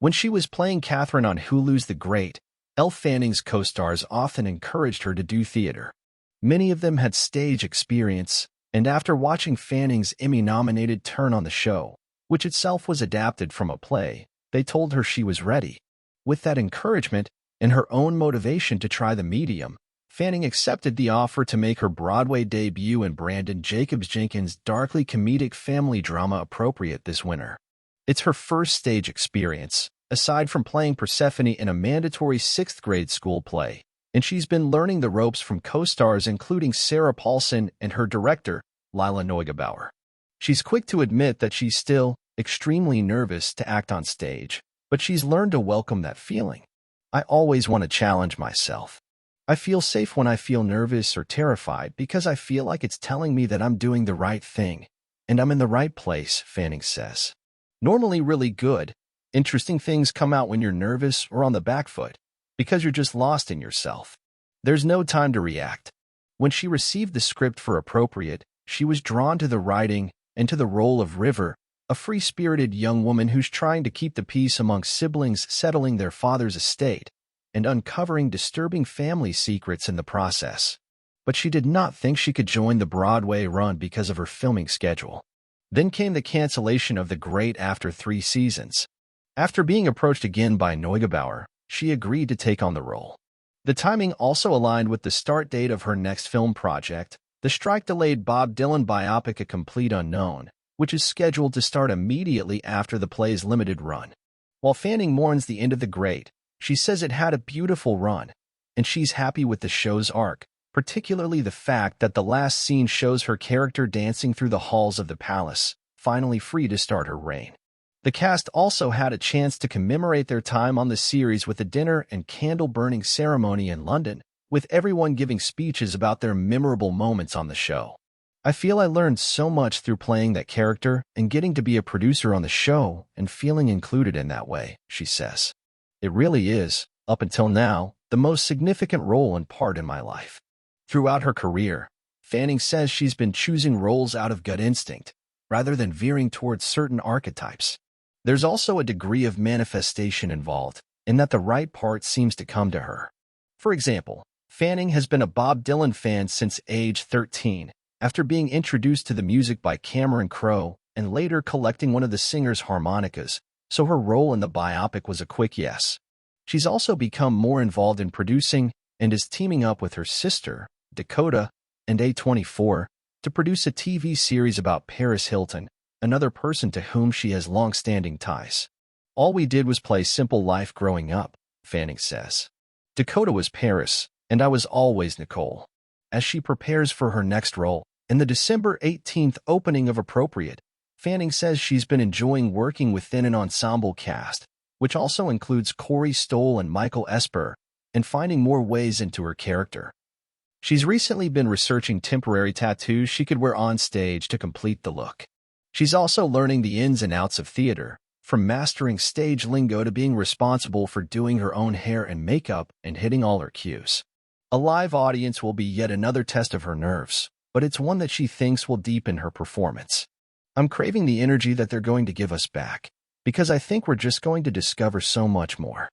When she was playing Catherine on Hulu's The Great, Elle Fanning's co-stars often encouraged her to do theater. Many of them had stage experience, and after watching Fanning's Emmy-nominated turn on the show, which itself was adapted from a play, they told her she was ready. With that encouragement and her own motivation to try the medium, Fanning accepted the offer to make her Broadway debut in Brandon Jacobs Jenkins' darkly comedic family drama Appropriate this winter. It's her first stage experience, aside from playing Persephone in a mandatory 6th-grade school play, and she's been learning the ropes from co-stars including Sarah Paulson and her director, Lila Neugebauer. She's quick to admit that she's still extremely nervous to act on stage, but she's learned to welcome that feeling. I always want to challenge myself. I feel safe when I feel nervous or terrified because I feel like it's telling me that I'm doing the right thing, and I'm in the right place, Fanning says. Normally really good, interesting things come out when you're nervous or on the back foot, because you're just lost in yourself. There's no time to react. When she received the script for Appropriate, she was drawn to the writing and to the role of River, a free-spirited young woman who's trying to keep the peace among siblings settling their father's estate and uncovering disturbing family secrets in the process. But she did not think she could join the Broadway run because of her filming schedule. Then came the cancellation of The Great after 3 seasons. After being approached again by Neugebauer, she agreed to take on the role. The timing also aligned with the start date of her next film project, the strike-delayed Bob Dylan biopic A Complete Unknown, which is scheduled to start immediately after the play's limited run. While Fanning mourns the end of The Great, she says it had a beautiful run, and she's happy with the show's arc, particularly the fact that the last scene shows her character dancing through the halls of the palace, finally free to start her reign. The cast also had a chance to commemorate their time on the series with a dinner and candle-burning ceremony in London, with everyone giving speeches about their memorable moments on the show. I feel I learned so much through playing that character and getting to be a producer on the show and feeling included in that way, she says. It really is, up until now, the most significant role and part in my life. Throughout her career, Fanning says she's been choosing roles out of gut instinct, rather than veering towards certain archetypes. There's also a degree of manifestation involved, in that the right part seems to come to her. For example, Fanning has been a Bob Dylan fan since age 13, after being introduced to the music by Cameron Crowe and later collecting one of the singer's harmonicas, so her role in the biopic was a quick yes. She's also become more involved in producing and is teaming up with her sister, Dakota, and A24 to produce a TV series about Paris Hilton, another person to whom she has long-standing ties. All we did was play simple life growing up, Fanning says. Dakota was Paris, and I was always Nicole. As she prepares for her next role, in the December 18th opening of Appropriate, Fanning says she's been enjoying working within an ensemble cast, which also includes Corey Stoll and Michael Esper, and finding more ways into her character. She's recently been researching temporary tattoos she could wear on stage to complete the look. She's also learning the ins and outs of theater, from mastering stage lingo to being responsible for doing her own hair and makeup and hitting all her cues. A live audience will be yet another test of her nerves, but it's one that she thinks will deepen her performance. I'm craving the energy that they're going to give us back, because I think we're just going to discover so much more.